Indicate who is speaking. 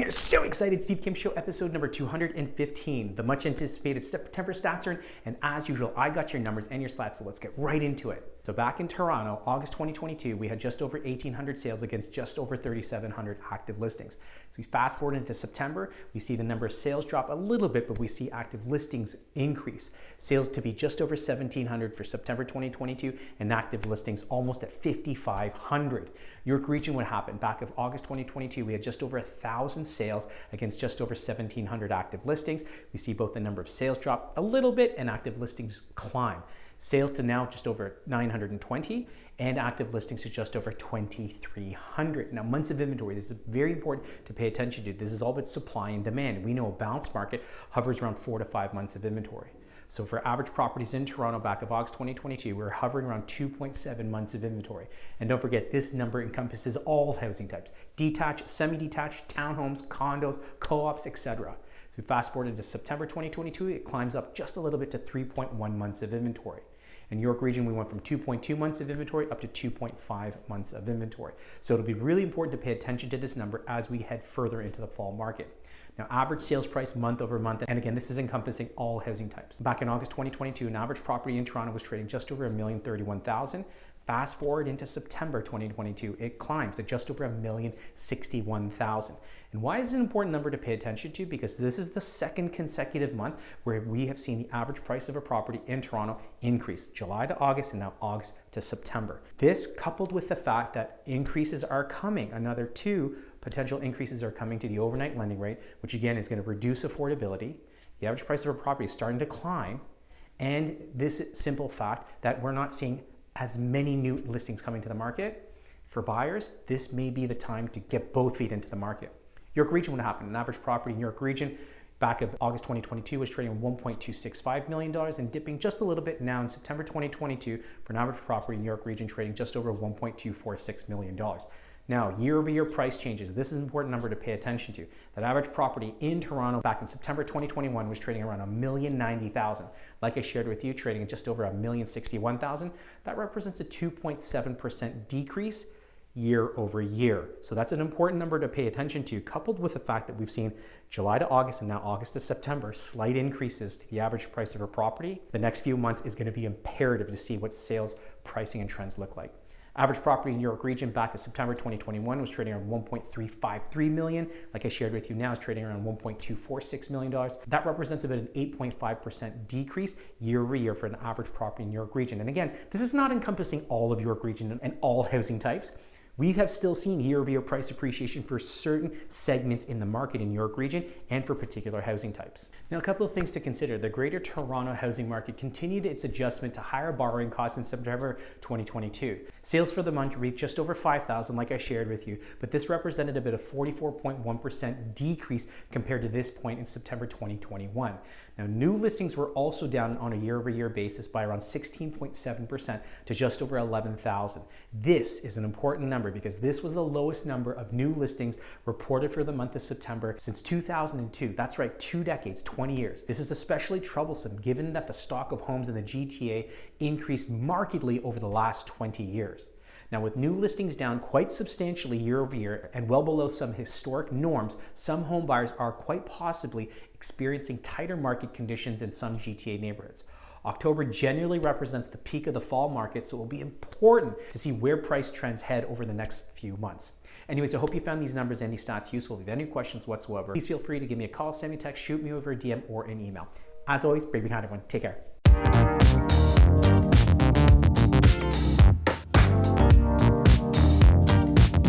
Speaker 1: are so excited. 𝗧𝗵𝗶𝘀 Show episode number 215. The much anticipated September stats are in, and as usual, I got your numbers and your stats, so let's get right into it. So back in Toronto, August 2022, we had just over 1,800 sales against just over 3,700 active listings. So we fast forward into September, we see the number of sales drop a little bit, but we see active listings increase. Sales to be just over 1,700 for September 2022, and active listings almost at 5,500. York Region, what happened? Back of August 2022, we had just over 1,000 sales against just over 1,700 active listings. We see both the number of sales drop a little bit and active listings climb. Sales to now just over 920 and active listings to just over 2,300. Now, months of inventory, this is very important to pay attention to. This is all about supply and demand. We know a balanced market hovers around 4 to 5 months of inventory. So for average properties in Toronto back of August 2022, we're hovering around 2.7 months of inventory. And don't forget, this number encompasses all housing types: detached, semi-detached, townhomes, condos, co-ops, etc. We fast forward into September 2022, it climbs up just a little bit to 3.1 months of inventory. In York Region, we went from 2.2 months of inventory up to 2.5 months of inventory. So it'll be really important to pay attention to this number as we head further into the fall market. Now, average sales price month over month, and again, this is encompassing all housing types. Back in August 2022, an average property in Toronto was trading just over $1,031,000. Fast forward into September 2022, it climbs at just over $1,061,000. And why is it an important number to pay attention to? Because this is the second consecutive month where we have seen the average price of a property in Toronto increase, July to August and now August to September. This, coupled with the fact that increases are coming, another 2 potential increases are coming to the overnight lending rate, which again is going to reduce affordability. The average price of a property is starting to climb, and this simple fact that we're not seeing as many new listings coming to the market. For buyers, this may be the time to get both feet into the market. York Region, what happened? An average property in York Region back of August 2022 was trading $1.265 million and dipping just a little bit now in September 2022 for an average property in York Region trading just over $1.246 million. Now, year-over-year price changes. This is an important number to pay attention to. That average property in Toronto back in September 2021 was trading around $1,090,000. Like I shared with you, trading at just over $1,061,000. That represents a 2.7% decrease year over year. So that's an important number to pay attention to, coupled with the fact that we've seen July to August and now August to September, slight increases to the average price of a property. The next few months is going to be imperative to see what sales, pricing, and trends look like. Average property in York Region back in September 2021 was trading around $1.353 million. Like I shared with you now, is trading around $1.246 million. That represents about an 8.5% decrease year over year for an average property in York Region. And again, this is not encompassing all of York Region and all housing types. We have still seen year-over-year price appreciation for certain segments in the market in York Region and for particular housing types. Now, a couple of things to consider. The Greater Toronto housing market continued its adjustment to higher borrowing costs in September 2022. Sales for the month reached just over 5,000, like I shared with you, but this represented about a 44.1% decrease compared to this point in September 2021. Now, new listings were also down on a year-over-year basis by around 16.7% to just over 11,000. This is an important number because this was the lowest number of new listings reported for the month of September since 2002. That's right, 2 decades, 20 years. This is especially troublesome given that the stock of homes in the GTA increased markedly over the last 20 years. Now, with new listings down quite substantially year over year and well below some historic norms, some home buyers are quite possibly experiencing tighter market conditions in some GTA neighborhoods. October generally represents the peak of the fall market, so it will be important to see where price trends head over the next few months. Anyways, I hope you found these numbers and these stats useful. If you have any questions whatsoever, please feel free to give me a call, send me a text, shoot me over a DM or an email. As always, brave and kind, everyone. Take care.